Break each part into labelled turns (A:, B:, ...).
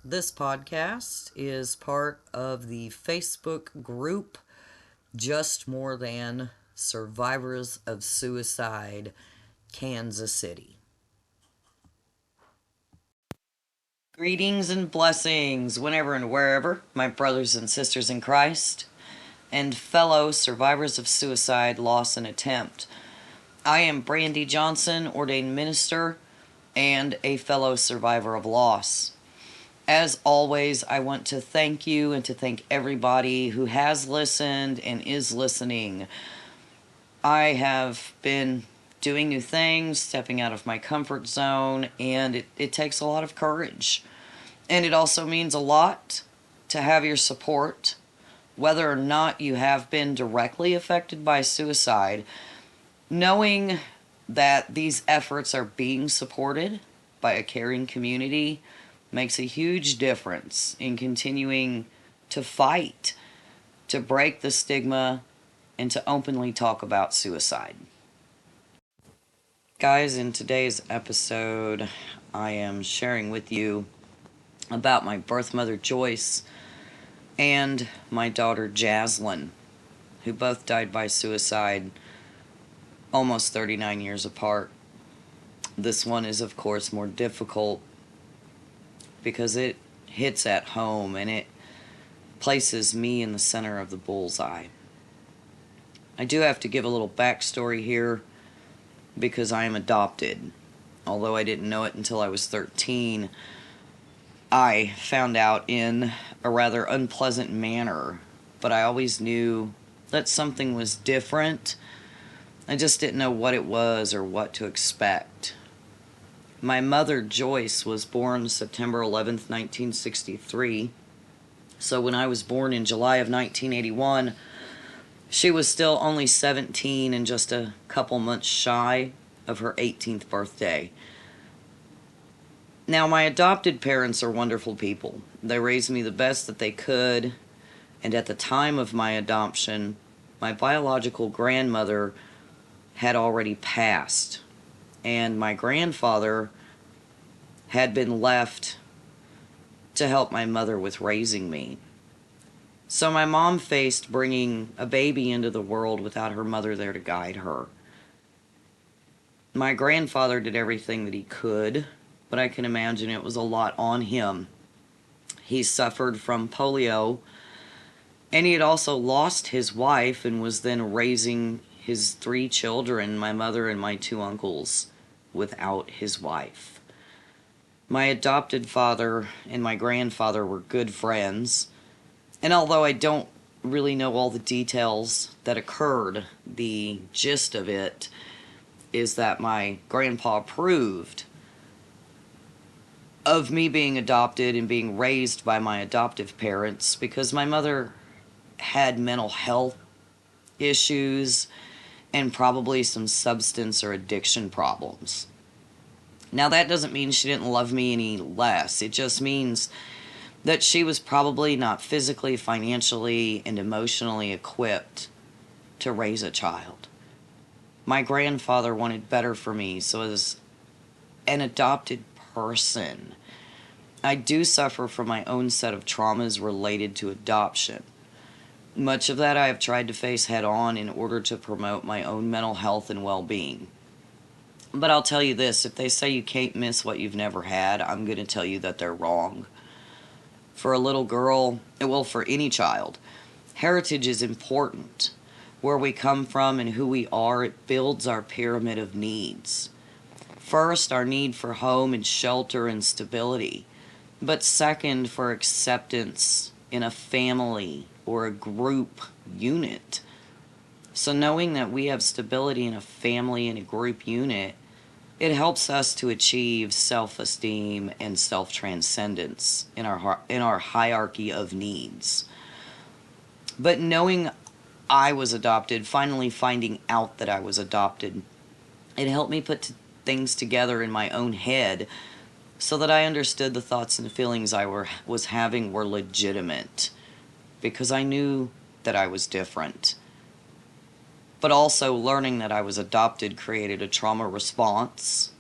A: This podcast is part of the Facebook group Just More Than Survivors of Suicide, Kansas City. Greetings and blessings whenever and wherever, my brothers and sisters in Christ, and fellow survivors of suicide, loss, and attempt. I am Brandy Johnson, ordained minister and a fellow survivor of loss. As always, I want to thank you and to thank everybody who has listened and is listening. I have been doing new things, stepping out of my comfort zone, and it takes a lot of courage. And it also means a lot to have your support, whether or not you have been directly affected by suicide. Knowing that these efforts are being supported by a caring community makes a huge difference in continuing to fight, to break the stigma, and to openly talk about suicide. Guys, in today's episode, I am sharing with you about my birth mother, Joyce, and my daughter, Jazzlynn, who both died by suicide almost 39 years apart. This one is, of course, more difficult because it hits at home and it places me in the center of the bullseye. I do have to give a little backstory here because I am adopted. Although I didn't know it until I was 13, I found out in a rather unpleasant manner, but I always knew that something was different. I just didn't know what it was or what to expect. My mother, Joyce, was born September 11th, 1963. So when I was born in July of 1981, she was still only 17 and just a couple months shy of her 18th birthday. Now, my adopted parents are wonderful people. They raised me the best that they could, and at the time of my adoption, my biological grandmother had already passed, and my grandfather had been left to help my mother with raising me. So my mom faced bringing a baby into the world without her mother there to guide her. My grandfather did everything that he could, but I can imagine it was a lot on him. He suffered from polio, and he had also lost his wife and was then raising his 3 children, my mother and my 2 uncles, without his wife. My adopted father and my grandfather were good friends, and although I don't really know all the details that occurred, the gist of it is that my grandpa approved of me being adopted and being raised by my adoptive parents because my mother had mental health issues and probably some substance or addiction problems. Now, that doesn't mean she didn't love me any less. It just means that she was probably not physically, financially, and emotionally equipped to raise a child. My grandfather wanted better for me, so as an adopted person, I do suffer from my own set of traumas related to adoption. Much of that I have tried to face head on in order to promote my own mental health and well-being. But I'll tell you this, if they say you can't miss what you've never had, I'm going to tell you that they're wrong. For a little girl, well, for any child, heritage is important. Where we come from and who we are, it builds our pyramid of needs. First, our need for home and shelter and stability. But second, for acceptance in a family or a group unit. So knowing that we have stability in a family and a group unit, it helps us to achieve self-esteem and self-transcendence in our hierarchy of needs. But knowing I was adopted, finally finding out that I was adopted, it helped me put things together in my own head so that I understood the thoughts and feelings I was having were legitimate, because I knew that I was different. But also learning that I was adopted created a trauma response.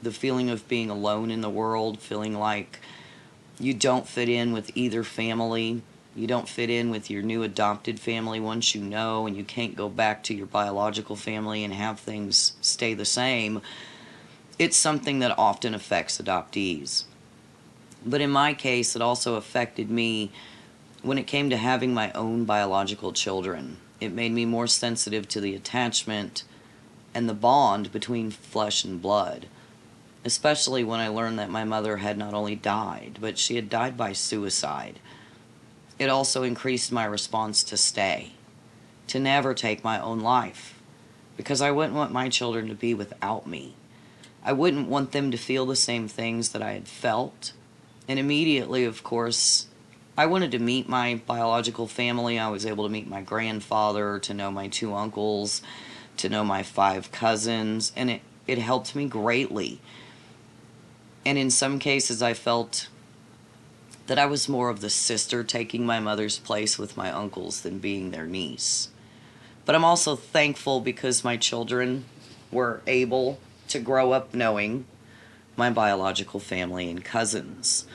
A: The feeling of being alone in the world, feeling like You don't fit in with either family. You don't fit in with your new adopted family once you know, and you can't go back to your biological family and have things stay the same. It's something that often affects adoptees. But in my case, it also affected me when it came to having my own biological children. It made me more sensitive to the attachment and the bond between flesh and blood, especially when I learned that my mother had not only died, but she had died by suicide. It also increased my response to stay, to never take my own life, because I wouldn't want my children to be without me. I wouldn't want them to feel the same things that I had felt. And immediately, of course, I wanted to meet my biological family. I was able to meet my grandfather, to know my 2 uncles, to know my 5 cousins, and it helped me greatly. And in some cases, I felt that I was more of the sister taking my mother's place with my uncles than being their niece. But I'm also thankful because my children were able to grow up knowing my biological family and cousins.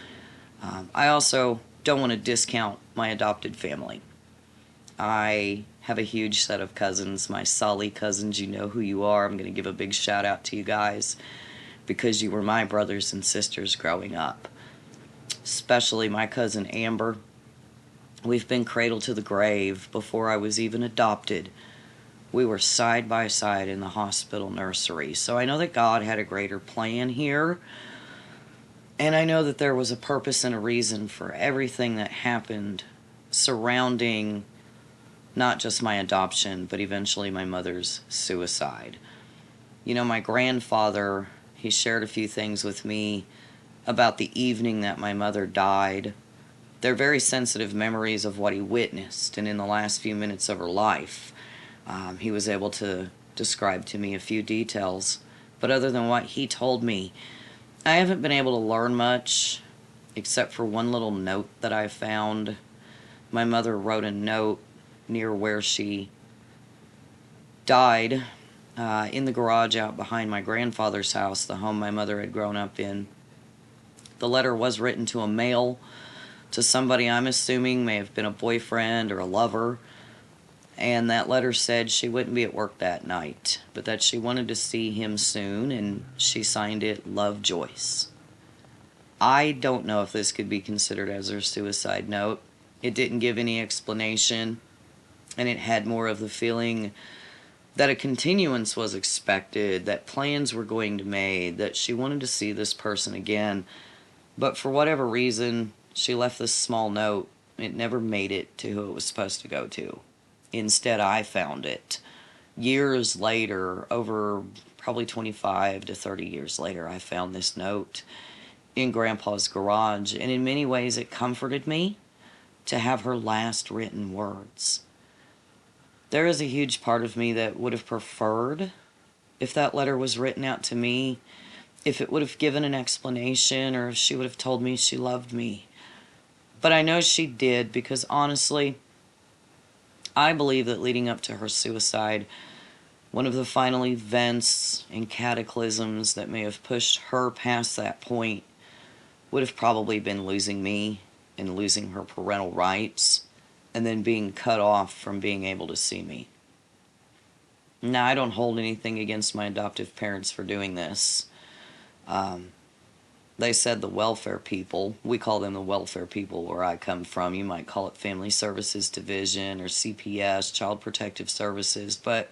A: I also don't want to discount my adopted family. I have a huge set of cousins, my Solly cousins. You know who you are. I'm going to give a big shout out to you guys because you were my brothers and sisters growing up. Especially my cousin Amber. We've been cradled to the grave before I was even adopted. We were side by side in the hospital nursery. So I know that God had a greater plan here. And I know that there was a purpose and a reason for everything that happened surrounding not just my adoption, but eventually my mother's suicide. You know, my grandfather, he shared a few things with me about the evening that my mother died. They're very sensitive memories of what he witnessed, and in the last few minutes of her life, he was able to describe to me a few details. But other than what he told me, I haven't been able to learn much, except for one little note that I found. My mother wrote a note near where she died, in the garage out behind my grandfather's house, the home my mother had grown up in. The letter was written to a male, to somebody I'm assuming may have been a boyfriend or a lover, and that letter said she wouldn't be at work that night, but that she wanted to see him soon, and she signed it, Love, Joyce. I don't know if this could be considered as her suicide note. It didn't give any explanation, and it had more of the feeling that a continuance was expected, that plans were going to be made, that she wanted to see this person again. But for whatever reason, she left this small note. It never made it to who it was supposed to go to. Instead, I found it. Years later, over probably 25 to 30 years later, I found this note in Grandpa's garage. And in many ways, it comforted me to have her last written words. There is a huge part of me that would have preferred if that letter was written out to me, if it would have given an explanation, or if she would have told me she loved me. But I know she did, because honestly, I believe that leading up to her suicide, one of the final events and cataclysms that may have pushed her past that point would have probably been losing me and losing her parental rights, and then being cut off from being able to see me. Now, I don't hold anything against my adoptive parents for doing this. They said the welfare people, we call them the welfare people where I come from. You might call it Family Services Division or CPS, Child Protective Services. But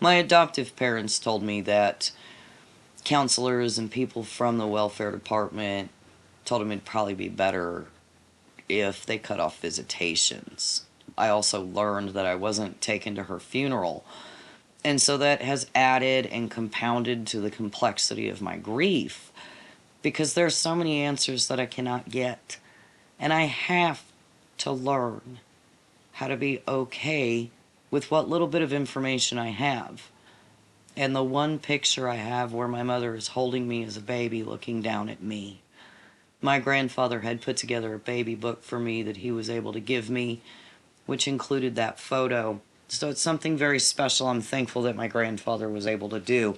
A: my adoptive parents told me that counselors and people from the welfare department told them it'd probably be better if they cut off visitations. I also learned that I wasn't taken to her funeral. And so that has added and compounded to the complexity of my grief, because there are so many answers that I cannot get. And I have to learn how to be okay with what little bit of information I have. And the one picture I have where my mother is holding me as a baby looking down at me. My grandfather had put together a baby book for me that he was able to give me, which included that photo. So it's something very special I'm thankful that my grandfather was able to do.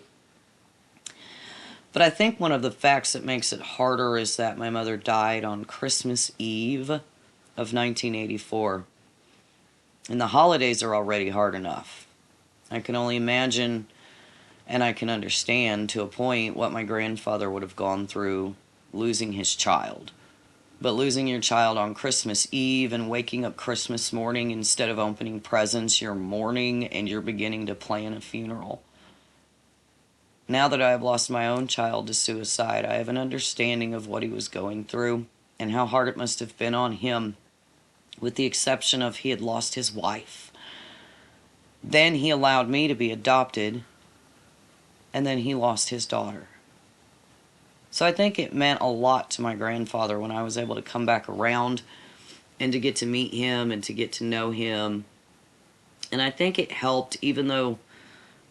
A: But I think one of the facts that makes it harder is that my mother died on Christmas Eve of 1984. And the holidays are already hard enough. I can only imagine, and I can understand to a point, what my grandfather would have gone through losing his child. But losing your child on Christmas Eve and waking up Christmas morning, instead of opening presents, you're mourning and you're beginning to plan a funeral. Now that I have lost my own child to suicide, I have an understanding of what he was going through and how hard it must have been on him, with the exception of he had lost his wife. Then he allowed me to be adopted, and then he lost his daughter. So I think it meant a lot to my grandfather when I was able to come back around and to get to meet him and to get to know him. And I think it helped, even though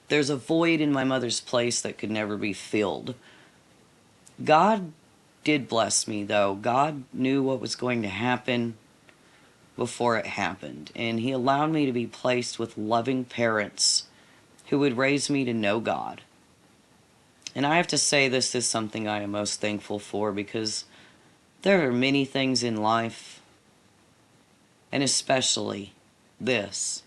A: there's a void in my mother's place that could never be filled. God did bless me, though. God knew what was going to happen before it happened. And he allowed me to be placed with loving parents who would raise me to know God. And I have to say, this is something I am most thankful for, because there are many things in life, and especially this,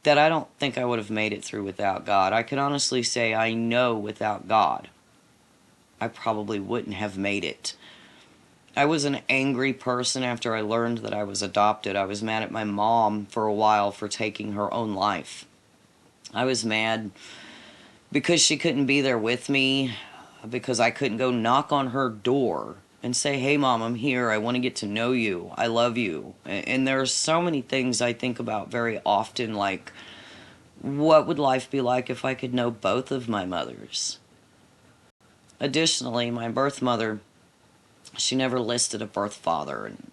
A: that I don't think I would have made it through without God. I can honestly say I know without God, I probably wouldn't have made it. I was an angry person after I learned that I was adopted. I was mad at my mom for a while for taking her own life. I was mad because she couldn't be there with me, because I couldn't go knock on her door and say, "Hey Mom, I'm here. I want to get to know you. I love you." And there are so many things I think about very often, like, what would life be like if I could know both of my mothers? Additionally, my birth mother, she never listed a birth father. And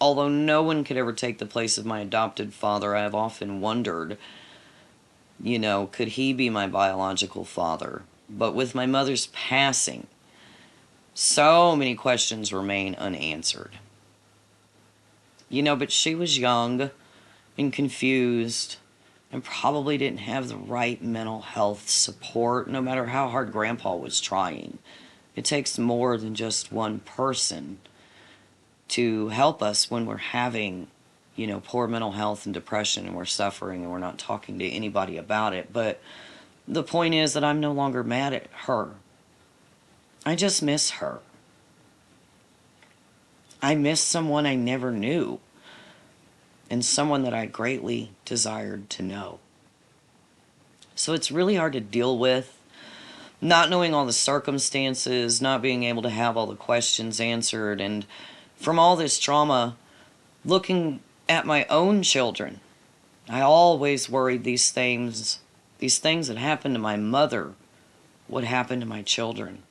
A: although no one could ever take the place of my adopted father, I have often wondered, could he be my biological father? But with my mother's passing, so many questions remain unanswered. But she was young and confused and probably didn't have the right mental health support, no matter how hard Grandpa was trying. It takes more than just one person to help us when we're having, poor mental health and depression, and we're suffering and we're not talking to anybody about it. But the point is that I'm no longer mad at her. I just miss her. I miss someone I never knew, and someone that I greatly desired to know. So it's really hard to deal with, not knowing all the circumstances, not being able to have all the questions answered, and from all this trauma, looking at my own children, I always worried these things that happened to my mother would happen to my children.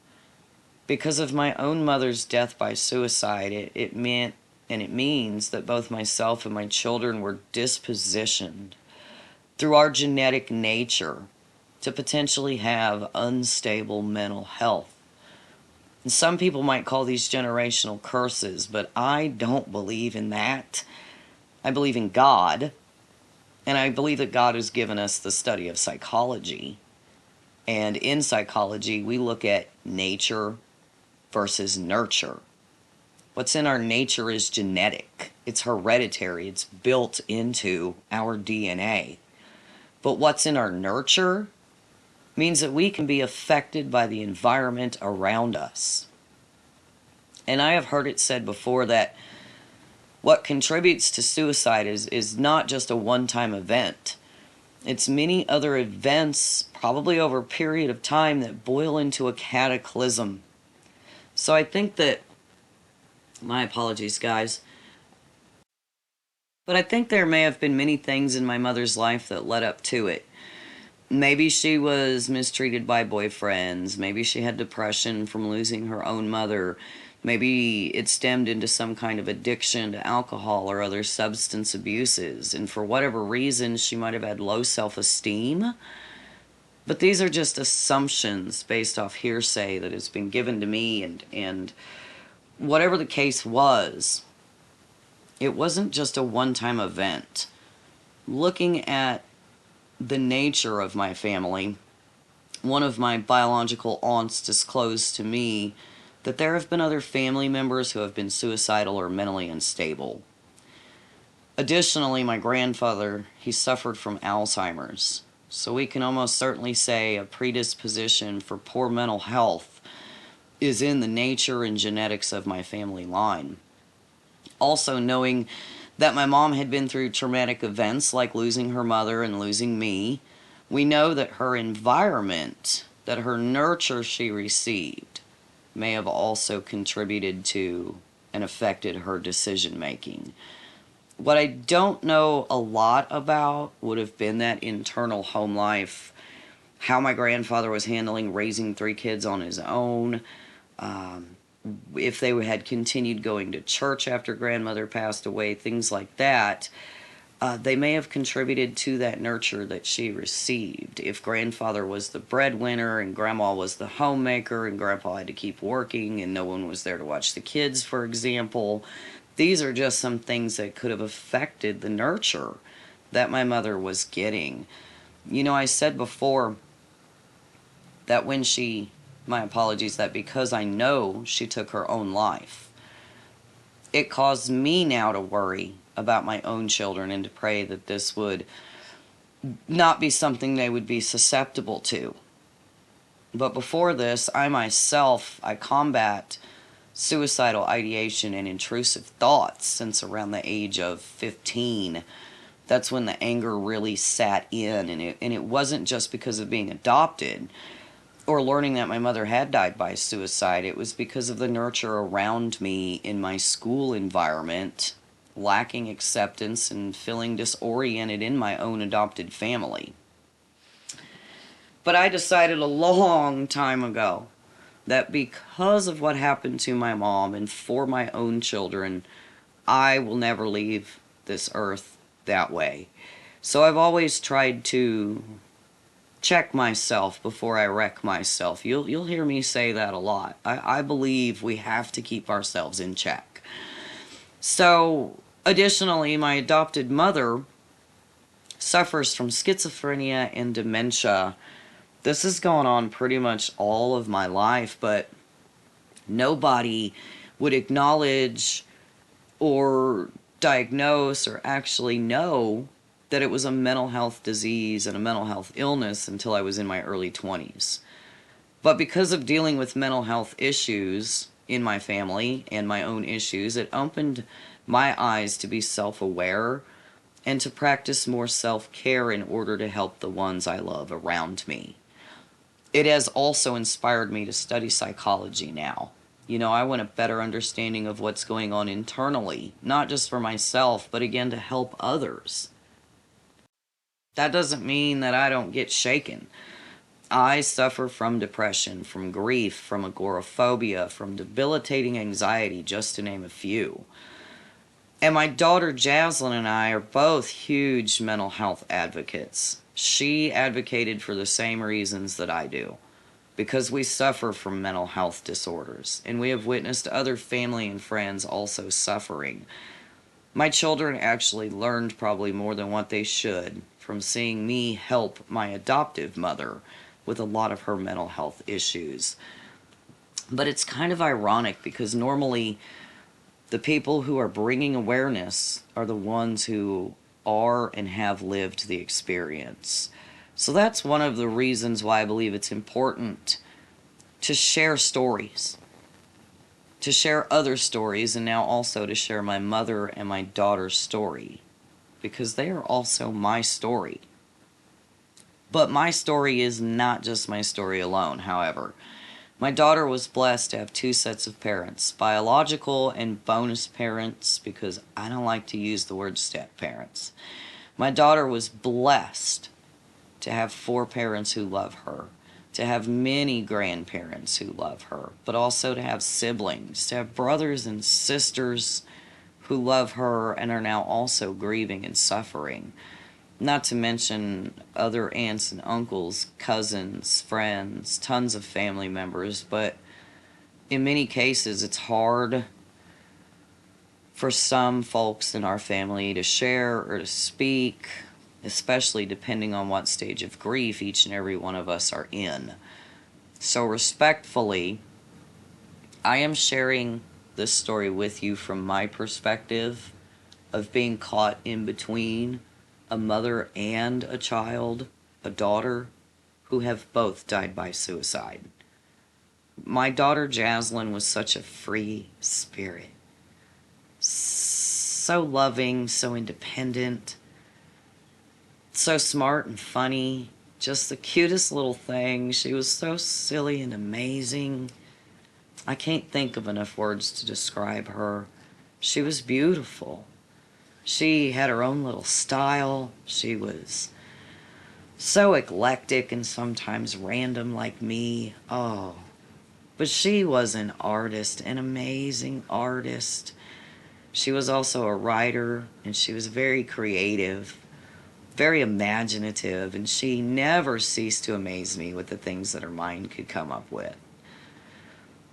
A: Because of my own mother's death by suicide, it meant, and it means, that both myself and my children were dispositioned through our genetic nature to potentially have unstable mental health. And some people might call these generational curses, but I don't believe in that. I believe in God, and I believe that God has given us the study of psychology. And in psychology, we look at nature versus nurture. What's in our nature is genetic. It's hereditary. It's built into our DNA. But what's in our nurture means that we can be affected by the environment around us. And I have heard it said before that what contributes to suicide is not just a one-time event. It's many other events, probably over a period of time, that boil into a cataclysm. So I think that, my apologies guys, but I think there may have been many things in my mother's life that led up to it. Maybe she was mistreated by boyfriends. Maybe she had depression from losing her own mother. Maybe it stemmed into some kind of addiction to alcohol or other substance abuses. And for whatever reason, she might have had low self-esteem. But these are just assumptions based off hearsay that has been given to me. And whatever the case was, it wasn't just a one-time event. Looking at the nature of my family, one of my biological aunts disclosed to me that there have been other family members who have been suicidal or mentally unstable. Additionally, my grandfather, he suffered from Alzheimer's, so we can almost certainly say a predisposition for poor mental health is in the nature and genetics of my family line. Also, knowing that my mom had been through traumatic events like losing her mother and losing me, we know that her environment, that her nurture she received, may have also contributed to and affected her decision making. What I don't know a lot about would have been that internal home life, how my grandfather was handling raising 3 kids on his own, if they had continued going to church after grandmother passed away, things like that. They may have contributed to that nurture that she received. If grandfather was the breadwinner and grandma was the homemaker and grandpa had to keep working and no one was there to watch the kids, for example, these are just some things that could have affected the nurture that my mother was getting. You know, I said before that when my apologies, that because I know she took her own life, it caused me now to worry about my own children and to pray that this would not be something they would be susceptible to. But before this, I combat suicidal ideation and intrusive thoughts since around the age of 15. That's when the anger really sat in, and it wasn't just because of being adopted or learning that my mother had died by suicide. It was because of the nurture around me in my school environment, lacking acceptance and feeling disoriented in my own adopted family. But I decided a long time ago that because of what happened to my mom and for my own children, I will never leave this earth that way. So I've always tried to check myself before I wreck myself. You'll hear me say that a lot. I believe we have to keep ourselves in check. So, additionally, my adopted mother suffers from schizophrenia and dementia. This has gone on pretty much all of my life, but nobody would acknowledge or diagnose or actually know that it was a mental health disease and a mental health illness until I was in my early 20s. But because of dealing with mental health issues in my family and my own issues, it opened my eyes to be self-aware and to practice more self-care in order to help the ones I love around me. It has also inspired me to study psychology now. You know, I want a better understanding of what's going on internally, not just for myself, but again to help others. That doesn't mean that I don't get shaken. I suffer from depression, from grief, from agoraphobia, from debilitating anxiety, just to name a few. And my daughter Jazzlynn and I are both huge mental health advocates. She advocated for the same reasons that I do, because we suffer from mental health disorders, and we have witnessed other family and friends also suffering. My children actually learned probably more than what they should from seeing me help my adoptive mother with a lot of her mental health issues. But it's kind of ironic because normally the people who are bringing awareness are the ones who are and have lived the experience. So that's one of the reasons why I believe it's important to share stories, to share other stories, and now also to share my mother and my daughter's story, because they are also my story. But my story is not just my story alone, however. My daughter was blessed to have 2 sets of parents, biological and bonus parents, because I don't like to use the word step parents. My daughter was blessed to have 4 parents who love her, to have many grandparents who love her, but also to have siblings, to have brothers and sisters who love her and are now also grieving and suffering. Not to mention other aunts and uncles, cousins, friends, tons of family members, but in many cases it's hard for some folks in our family to share or to speak especially depending on what stage of grief each and every one of us are in. So respectfully, I am sharing this story with you from my perspective of being caught in between a mother and a child, a daughter, who have both died by suicide. My daughter Jazzlynn was such a free spirit. So loving, so independent, so smart and funny, just the cutest little thing. She was so silly and amazing. I can't think of enough words to describe her. She was beautiful. She had her own little style. She was so eclectic and sometimes random like me. Oh, but she was an artist, an amazing artist. She was also a writer, and she was very creative, very imaginative, and she never ceased to amaze me with the things that her mind could come up with.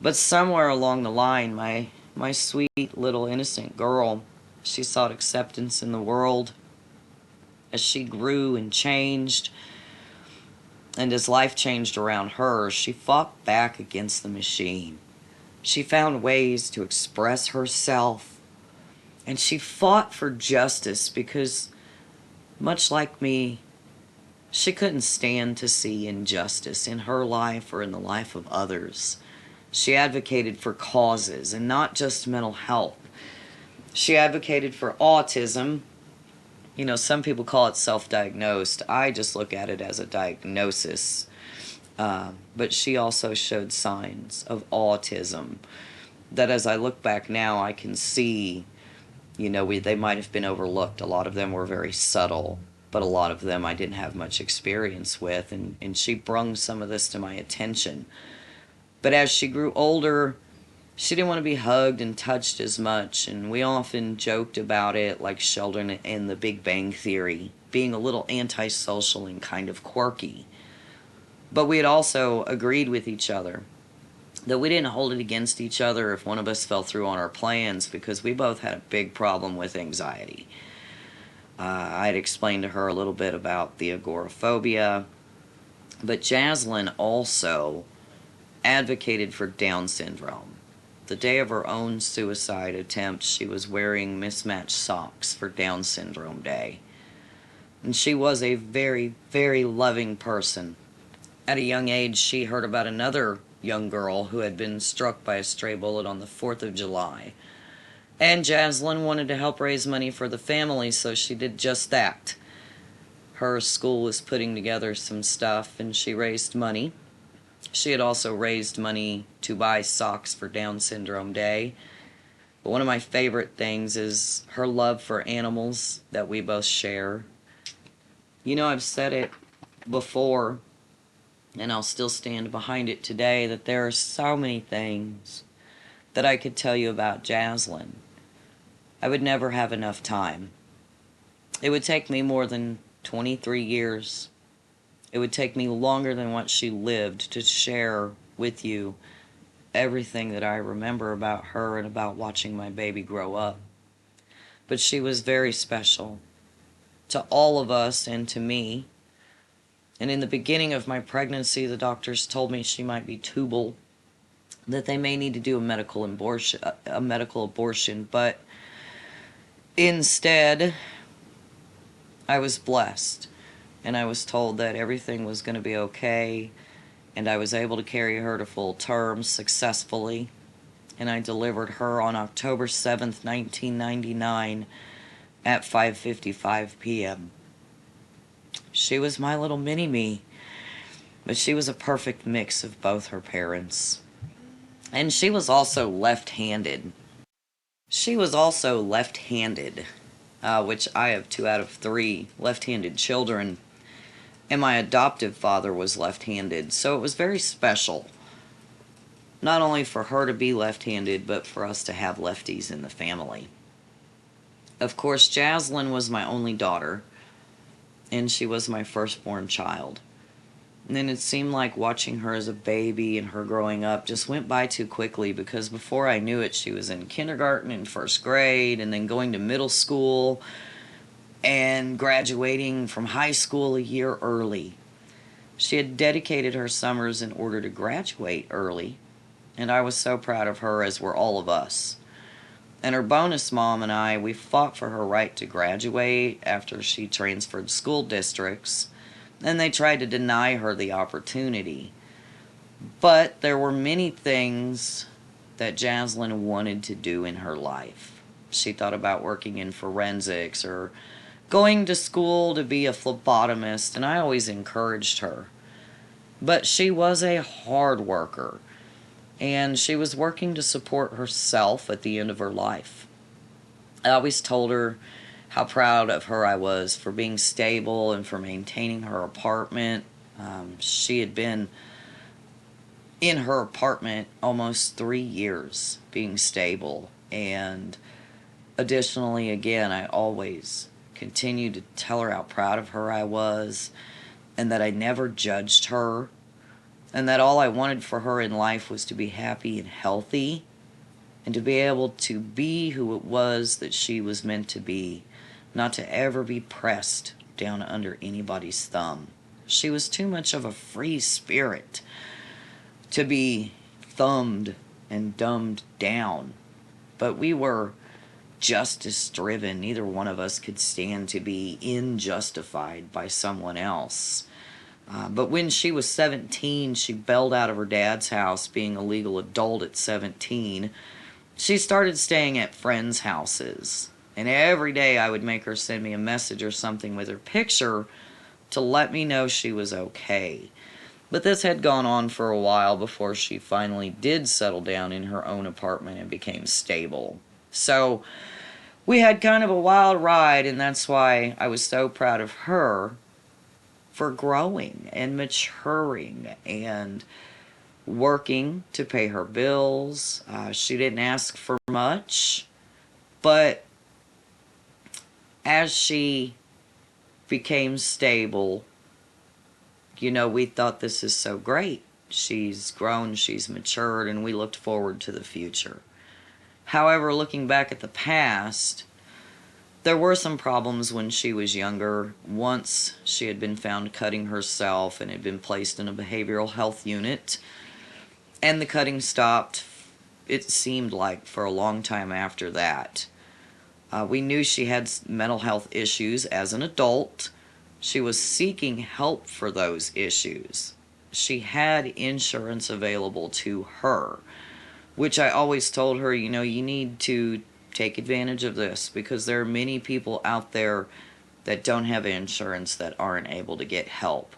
A: But somewhere along the line, my sweet little innocent girl, she sought acceptance in the world. As she grew and changed, and as life changed around her, she fought back against the machine. She found ways to express herself, and she fought for justice because, much like me, she couldn't stand to see injustice in her life or in the life of others. She advocated for causes and not just mental health. She advocated for autism. You know, some people call it self-diagnosed. I just look at it as a diagnosis. But she also showed signs of autism that, as I look back now, I can see, you know, they might have been overlooked. A lot of them were very subtle, but a lot of them I didn't have much experience with, and she brung some of this to my attention. But as she grew older, she didn't want to be hugged and touched as much, and we often joked about it, like Sheldon in The Big Bang Theory, being a little antisocial and kind of quirky. But we had also agreed with each other that we didn't hold it against each other if one of us fell through on our plans, because we both had a big problem with anxiety. I had explained to her a little bit about the agoraphobia, but Jazzlynn also advocated for Down syndrome. The day of her own suicide attempt, she was wearing mismatched socks for Down syndrome day. And she was a very, very loving person. At a young age, she heard about another young girl who had been struck by a stray bullet on the 4th of July. And Jazzlynn wanted to help raise money for the family, so she did just that. Her school was putting together some stuff, and she raised money. She had also raised money to buy socks for Down Syndrome Day. But one of my favorite things is her love for animals that we both share. You know, I've said it before, and I'll still stand behind it today, that there are so many things that I could tell you about Jazzlynn. I would never have enough time. It would take me more than 23 years. It would take me longer than what she lived to share with you everything that I remember about her and about watching my baby grow up. But she was very special to all of us and to me. And in the beginning of my pregnancy, the doctors told me she might be tubal, that they may need to do a medical abortion, but instead, I was blessed, and I was told that everything was going to be okay, and I was able to carry her to full term successfully, and I delivered her on October 7th, 1999 at 5:55 p.m. She was my little mini-me, but she was a perfect mix of both her parents. And she was also left-handed. Which I have 2 out of 3 left-handed children, and my adoptive father was left-handed, so it was very special, not only for her to be left-handed, but for us to have lefties in the family. Of course, Jazzlynn was my only daughter, and she was my firstborn child. And then it seemed like watching her as a baby and her growing up just went by too quickly, because before I knew it, she was in kindergarten and 1st grade and then going to middle school. and graduating from high school a year early. She had dedicated her summers in order to graduate early, and I was so proud of her, as were all of us. And her bonus mom and I, we fought for her right to graduate after she transferred school districts, and they tried to deny her the opportunity. But there were many things that Jazzlynn wanted to do in her life. She thought about working in forensics or going to school to be a phlebotomist, and I always encouraged her. But she was a hard worker, and she was working to support herself at the end of her life. I always told her how proud of her I was for being stable and for maintaining her apartment. She had been in her apartment almost 3 years being stable, and additionally, again, I always continued to tell her how proud of her I was, and that I never judged her, and that all I wanted for her in life was to be happy and healthy, and to be able to be who it was that she was meant to be, not to ever be pressed down under anybody's thumb. She was too much of a free spirit to be thumbed and dumbed down. But we were justice driven. Neither one of us could stand to be injustified by someone else. But when she was 17, she bailed out of her dad's house, being a legal adult at 17. She started staying at friends' houses. And every day I would make her send me a message or something with her picture to let me know she was okay. But this had gone on for a while before she finally did settle down in her own apartment and became stable. So we had kind of a wild ride, and that's why I was so proud of her for growing and maturing and working to pay her bills. She didn't ask for much, but as she became stable, we thought, this is so great. She's grown, she's matured, and we looked forward to the future. However, looking back at the past, there were some problems when she was younger. Once she had been found cutting herself and had been placed in a behavioral health unit, and the cutting stopped, it seemed like, for a long time after that. We knew she had mental health issues as an adult. She was seeking help for those issues. She had insurance available to her, which I always told her, you need to take advantage of this, because there are many people out there that don't have insurance that aren't able to get help.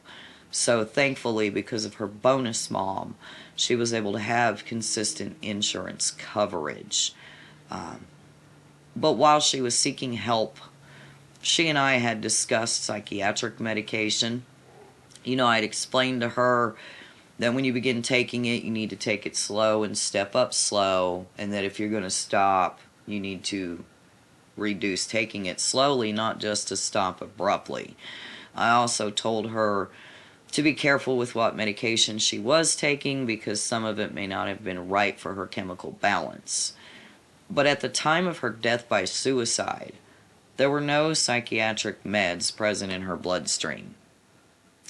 A: So thankfully, because of her bonus mom, she was able to have consistent insurance coverage. But while she was seeking help, she and I had discussed psychiatric medication. I'd explained to her that when you begin taking it, you need to take it slow and step up slow, and that if you're going to stop, you need to reduce taking it slowly, not just to stop abruptly. I also told her to be careful with what medication she was taking, because some of it may not have been right for her chemical balance. But at the time of her death by suicide, there were no psychiatric meds present in her bloodstream.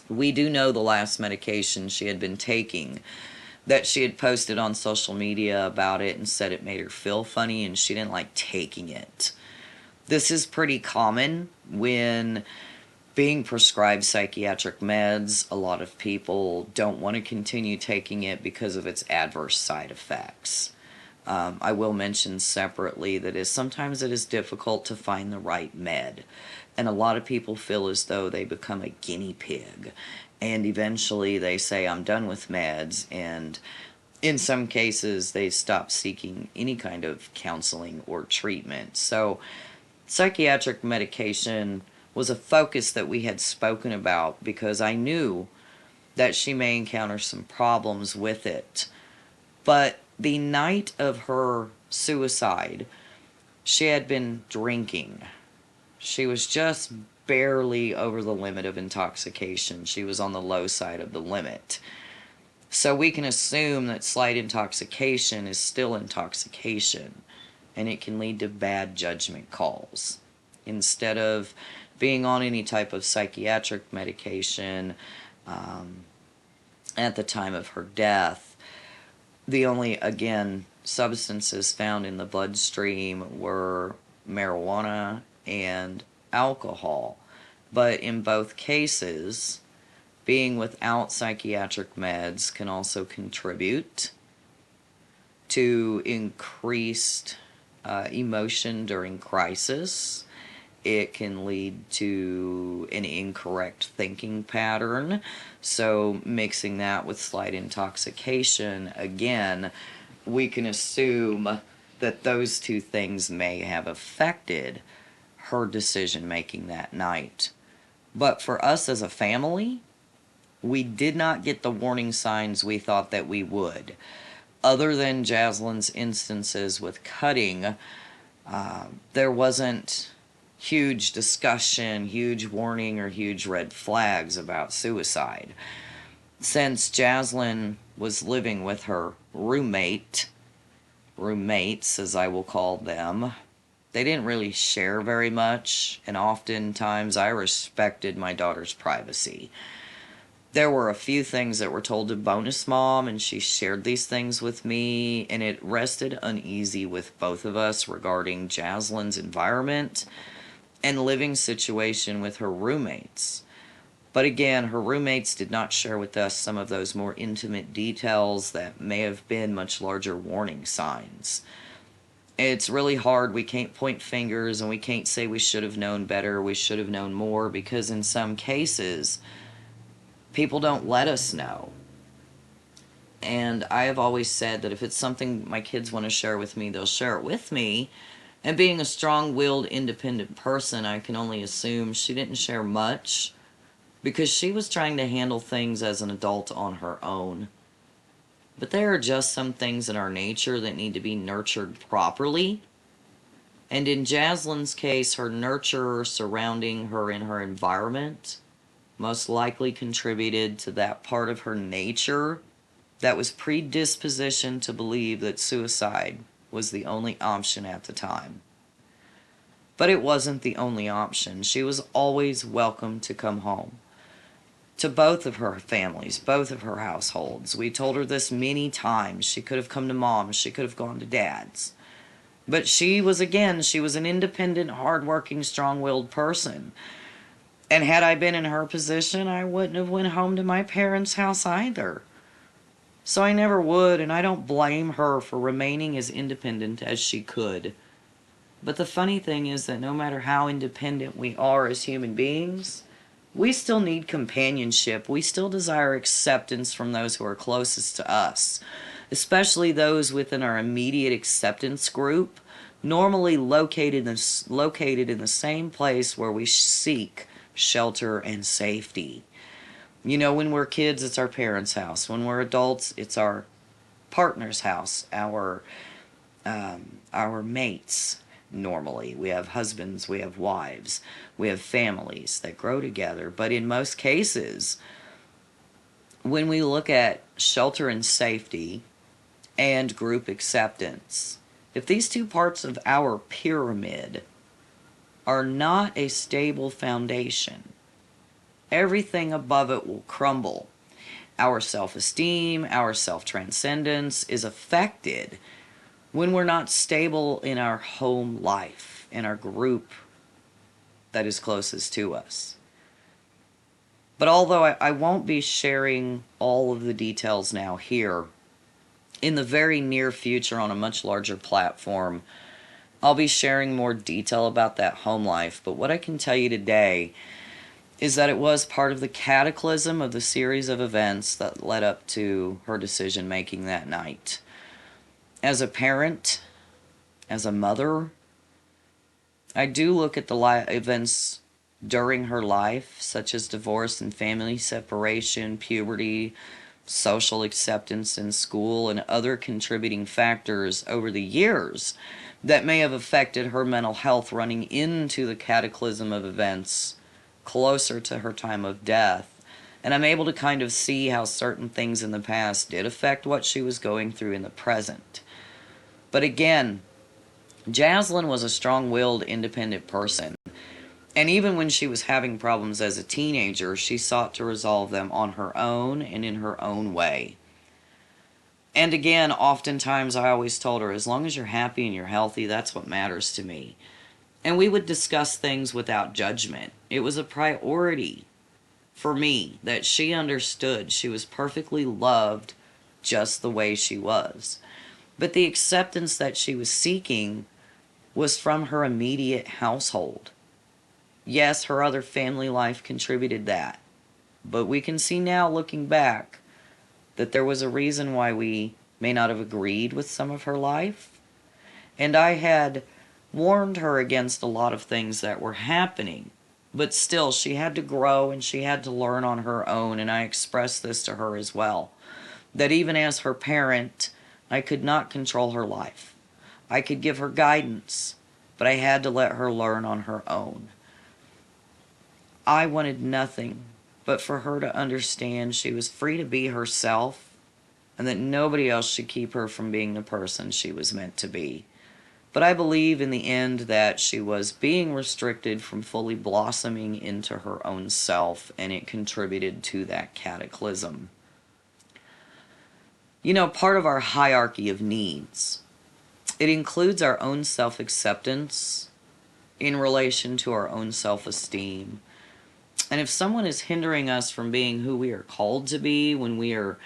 A: We do know the last medication she had been taking, that she had posted on social media about it and said it made her feel funny and she didn't like taking it. This is pretty common when being prescribed psychiatric meds. A lot of people don't want to continue taking it because of its adverse side effects. I will mention separately that sometimes it is difficult to find the right med, and a lot of people feel as though they become a guinea pig, and eventually they say, I'm done with meds, and in some cases they stop seeking any kind of counseling or treatment. So psychiatric medication was a focus that we had spoken about, because I knew that she may encounter some problems with it. But the night of her suicide, she had been drinking. She was just barely over the limit of intoxication. She was on the low side of the limit. So we can assume that slight intoxication is still intoxication, and it can lead to bad judgment calls. Instead of being on any type of psychiatric medication at the time of her death. The only, again, substances found in the bloodstream were marijuana and alcohol. But in both cases, being without psychiatric meds can also contribute to increased emotion during crisis. It can lead to an incorrect thinking pattern. So mixing that with slight intoxication, again, we can assume that those two things may have affected her decision making that night. But for us as a family, we did not get the warning signs we thought that we would. Other than Jazlynn's instances with cutting, there wasn't huge discussion, huge warning, or huge red flags about suicide. Since Jazlynn was living with her roommates, as I will call them, they didn't really share very much, and oftentimes I respected my daughter's privacy. There were a few things that were told to bonus mom, and she shared these things with me, and it rested uneasy with both of us regarding Jazlynn's environment and living situation with her roommates. But again, her roommates did not share with us some of those more intimate details that may have been much larger warning signs. It's really hard. We can't point fingers, and we can't say we should have known better, we should have known more, because in some cases, people don't let us know. And I have always said that if it's something my kids want to share with me, they'll share it with me. And being a strong-willed, independent person, I can only assume she didn't share much because she was trying to handle things as an adult on her own. But there are just some things in our nature that need to be nurtured properly. And in Jazlynn's case, her nurture surrounding her in her environment most likely contributed to that part of her nature that was predispositioned to believe that suicide was the only option at the time. But it wasn't the only option. She was always welcome to come home to both of her families, both of her households. We told her this many times. She could have come to mom's, she could have gone to dad's. But she was an independent, hardworking, strong-willed person. And had I been in her position, I wouldn't have went home to my parents' house either. So I never would, and I don't blame her for remaining as independent as she could. But the funny thing is that no matter how independent we are as human beings, we still need companionship. We still desire acceptance from those who are closest to us, especially those within our immediate acceptance group, normally located in the same place where we seek shelter and safety. You know, when we're kids, it's our parents' house. When we're adults, it's our partner's house, our mates. Normally, we have husbands, we have wives, we have families that grow together. But in most cases, when we look at shelter and safety and group acceptance, if these two parts of our pyramid are not a stable foundation, everything above it will crumble. Our self-esteem, our self-transcendence is affected when we're not stable in our home life, in our group that is closest to us. But although I won't be sharing all of the details now here, in the very near future on a much larger platform, I'll be sharing more detail about that home life. But what I can tell you today is that it was part of the cataclysm of the series of events that led up to her decision making that night. As a parent, as a mother, I do look at the events during her life, such as divorce and family separation, puberty, social acceptance in school, and other contributing factors over the years that may have affected her mental health running into the cataclysm of events closer to her time of death. And I'm able to kind of see how certain things in the past did affect what she was going through in the present. But again, Jazlynn was a strong-willed, independent person. And even when she was having problems as a teenager, she sought to resolve them on her own and in her own way. And again, oftentimes I always told her, as long as you're happy and you're healthy, that's what matters to me. And we would discuss things without judgment. It was a priority for me that she understood she was perfectly loved just the way she was. But the acceptance that she was seeking was from her immediate household. Yes, her other family life contributed that. But we can see now, looking back, that there was a reason why we may not have agreed with some of her life. And I had warned her against a lot of things that were happening. But still, she had to grow and she had to learn on her own. And I expressed this to her as well. That even as her parent, I could not control her life. I could give her guidance, but I had to let her learn on her own. I wanted nothing but for her to understand she was free to be herself and that nobody else should keep her from being the person she was meant to be. But I believe in the end that she was being restricted from fully blossoming into her own self, and it contributed to that cataclysm. You know, part of our hierarchy of needs, it includes our own self-acceptance in relation to our own self-esteem. And if someone is hindering us from being who we are called to be when we are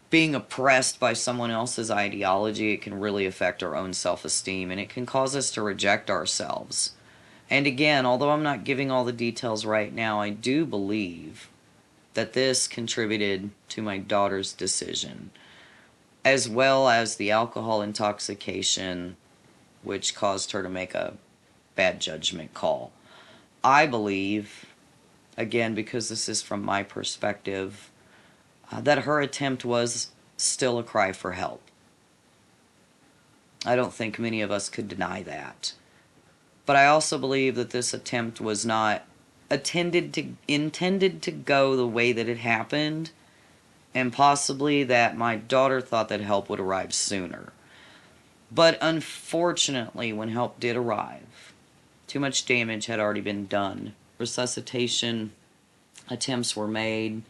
A: being oppressed by someone else's ideology, it can really affect our own self-esteem, and it can cause us to reject ourselves. And again, although I'm not giving all the details right now, I do believe that this contributed to my daughter's decision, as well as the alcohol intoxication, which caused her to make a bad judgment call. I believe, again, because this is from my perspective, that her attempt was still a cry for help. I don't think many of us could deny that. But I also believe that this attempt was not intended to go the way that it happened, and possibly that my daughter thought that help would arrive sooner. But unfortunately, when help did arrive, too much damage had already been done. Resuscitation attempts were made,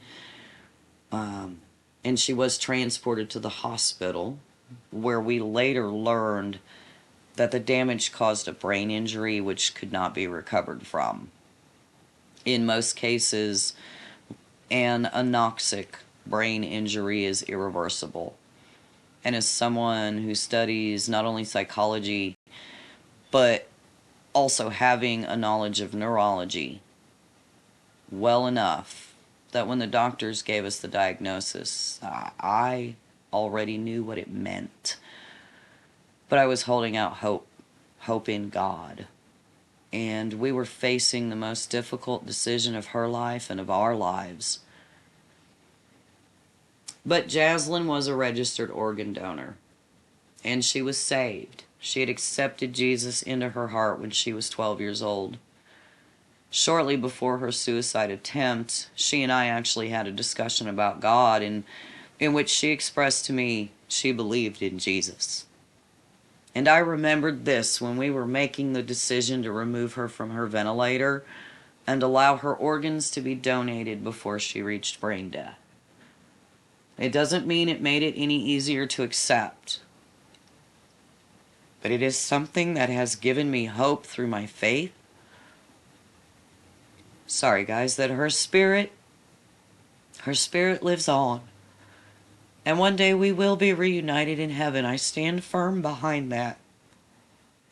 A: and she was transported to the hospital, where we later learned that the damage caused a brain injury which could not be recovered from. In most cases, an anoxic brain injury is irreversible. And as someone who studies not only psychology, but also having a knowledge of neurology well enough that when the doctors gave us the diagnosis, I already knew what it meant. But I was holding out hope in God. And we were facing the most difficult decision of her life and of our lives. But Jazzlynn was a registered organ donor, and she was saved. She had accepted Jesus into her heart when she was 12 years old. Shortly before her suicide attempt, she and I actually had a discussion about God, in which she expressed to me she believed in Jesus. And I remembered this when we were making the decision to remove her from her ventilator and allow her organs to be donated before she reached brain death. It doesn't mean it made it any easier to accept, but it is something that has given me hope through my faith. Sorry guys, that her spirit lives on. And one day we will be reunited in heaven. I stand firm behind that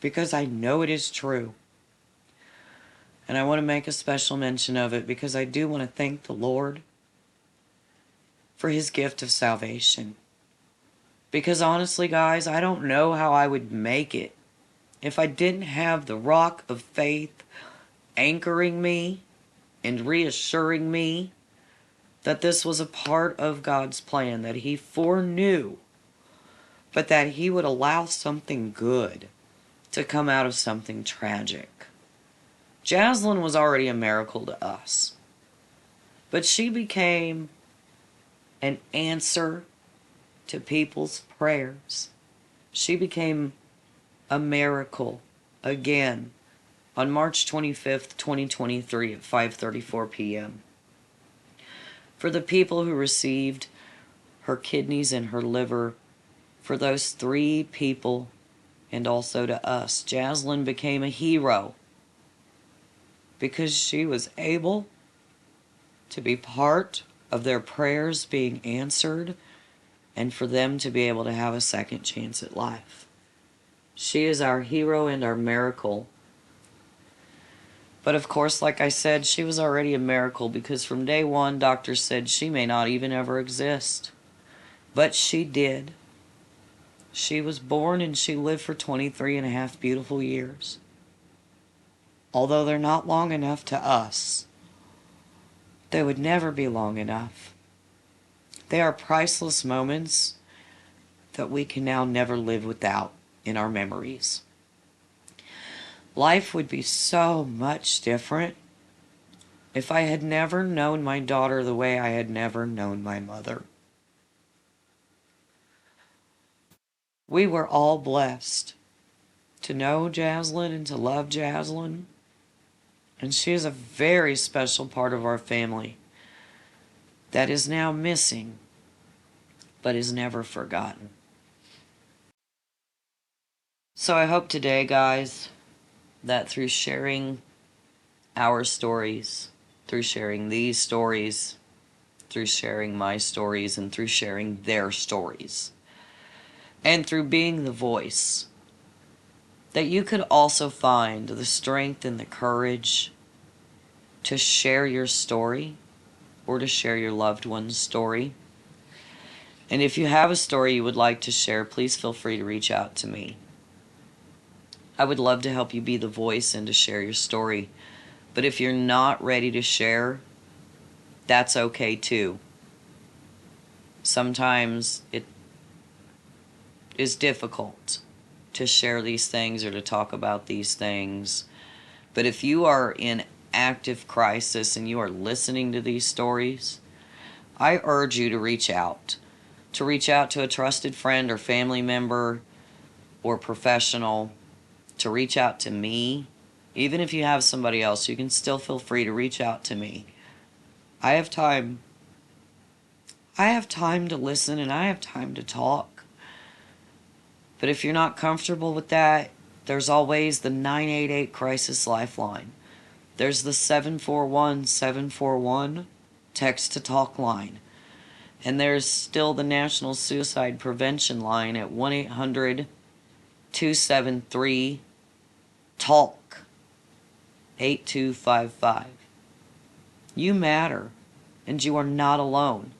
A: because I know it is true. And I want to make a special mention of it because I do want to thank the Lord for his gift of salvation. Because honestly, guys, I don't know how I would make it if I didn't have the rock of faith anchoring me and reassuring me that this was a part of God's plan, that he foreknew, but that he would allow something good to come out of something tragic. Jazzlynn was already a miracle to us, but she became an answer to people's prayers. She became a miracle again on March 25th, 2023 at 5:34 p.m. For the people who received her kidneys and her liver, for those 3 people, and also to us, Jazzlynn became a hero because she was able to be part of their prayers being answered and for them to be able to have a second chance at life. She is our hero and our miracle. But of course, like I said, she was already a miracle because from day one, doctors said she may not even ever exist. But she did. She was born and she lived for 23 and a half beautiful years. Although they're not long enough to us, they would never be long enough. They are priceless moments that we can now never live without in our memories. Life would be so much different if I had never known my daughter the way I had never known my mother. We were all blessed to know Jazzlynn and to love Jazzlynn, and she is a very special part of our family that is now missing, but is never forgotten. So I hope today, guys, that through sharing our stories, through sharing these stories, through sharing my stories, and through sharing their stories, and through being the voice, that you could also find the strength and the courage to share your story or to share your loved one's story. And if you have a story you would like to share, please feel free to reach out to me. I would love to help you be the voice and to share your story. But if you're not ready to share, that's okay too. Sometimes it is difficult to share these things or to talk about these things. But if you are in active crisis and you are listening to these stories, I urge you to reach out to a trusted friend or family member or professional, to reach out to me. Even if you have somebody else, you can still feel free to reach out to me. I have time. I have time to listen and I have time to talk. But if you're not comfortable with that, there's always the 988 Crisis Lifeline. There's the 741-741 text to talk line. And there's still the National Suicide Prevention line at 1-800-273-TALK 8255. You matter, and you are not alone.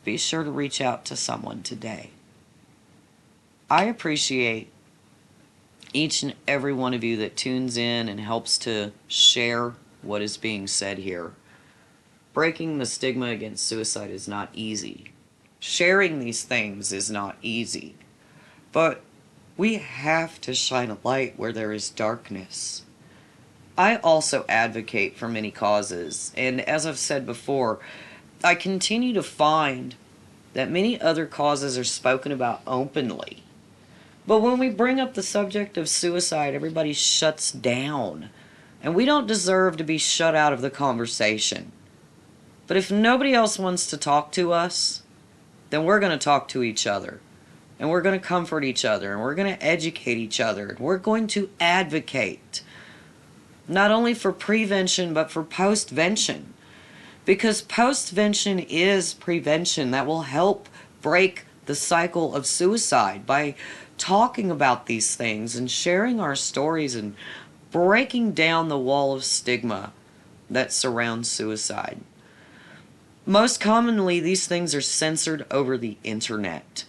A: Be sure to reach out to someone today. I appreciate each and every one of you that tunes in and helps to share what is being said here. Breaking the stigma against suicide is not easy. Sharing these things is not easy. But we have to shine a light where there is darkness. I also advocate for many causes, and as I've said before, I continue to find that many other causes are spoken about openly. But when we bring up the subject of suicide, everybody shuts down. And we don't deserve to be shut out of the conversation. But if nobody else wants to talk to us, then we're going to talk to each other. And we're going to comfort each other. And we're going to educate each other. And we're going to advocate. Not only for prevention, but for postvention. Because postvention is prevention that will help break the cycle of suicide by talking about these things and sharing our stories and breaking down the wall of stigma that surrounds suicide. Most commonly, these things are censored over the internet.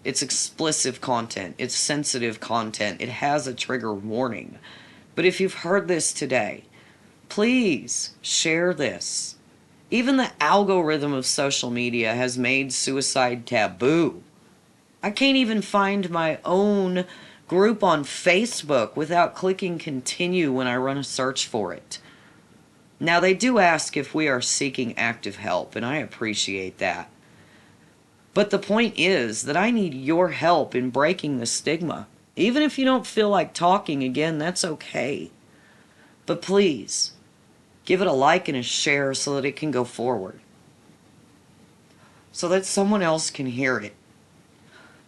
A: It's explicit content. It's sensitive content. It has a trigger warning. But if you've heard this today, please share this. Even the algorithm of social media has made suicide taboo. I can't even find my own group on Facebook without clicking continue when I run a search for it. Now, they do ask if we are seeking active help, and I appreciate that. But the point is that I need your help in breaking the stigma. Even if you don't feel like talking again, that's okay. But please, give it a like and a share so that it can go forward. So that someone else can hear it.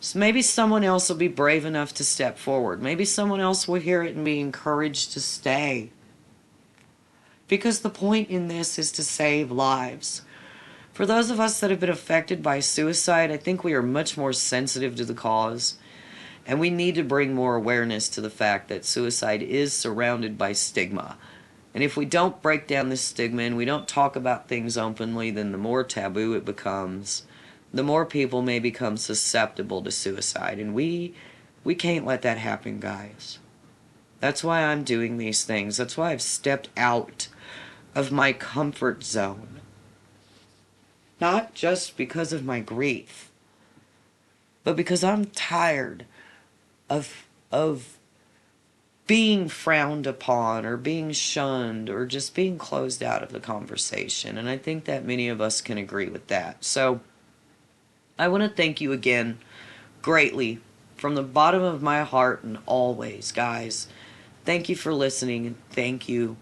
A: So maybe someone else will be brave enough to step forward. Maybe someone else will hear it and be encouraged to stay. Because the point in this is to save lives. For those of us that have been affected by suicide, I think we are much more sensitive to the cause. And we need to bring more awareness to the fact that suicide is surrounded by stigma. And if we don't break down this stigma and we don't talk about things openly, then the more taboo it becomes, the more people may become susceptible to suicide. And we can't let that happen, guys. That's why I'm doing these things. That's why I've stepped out of my comfort zone. Not just because of my grief, but because I'm tired of being frowned upon or being shunned or just being closed out of the conversation. And I think that many of us can agree with that. So I want to thank you again greatly from the bottom of my heart and always, guys. Thank you for listening and thank you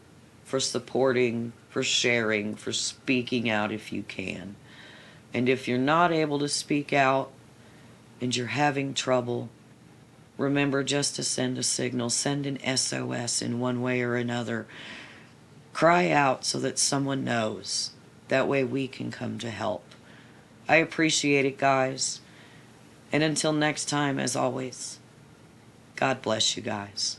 A: for supporting, for sharing, for speaking out if you can. And if you're not able to speak out and you're having trouble, remember just to send a signal, send an SOS in one way or another. Cry out so that someone knows. That way we can come to help. I appreciate it, guys. And until next time, as always, God bless you guys.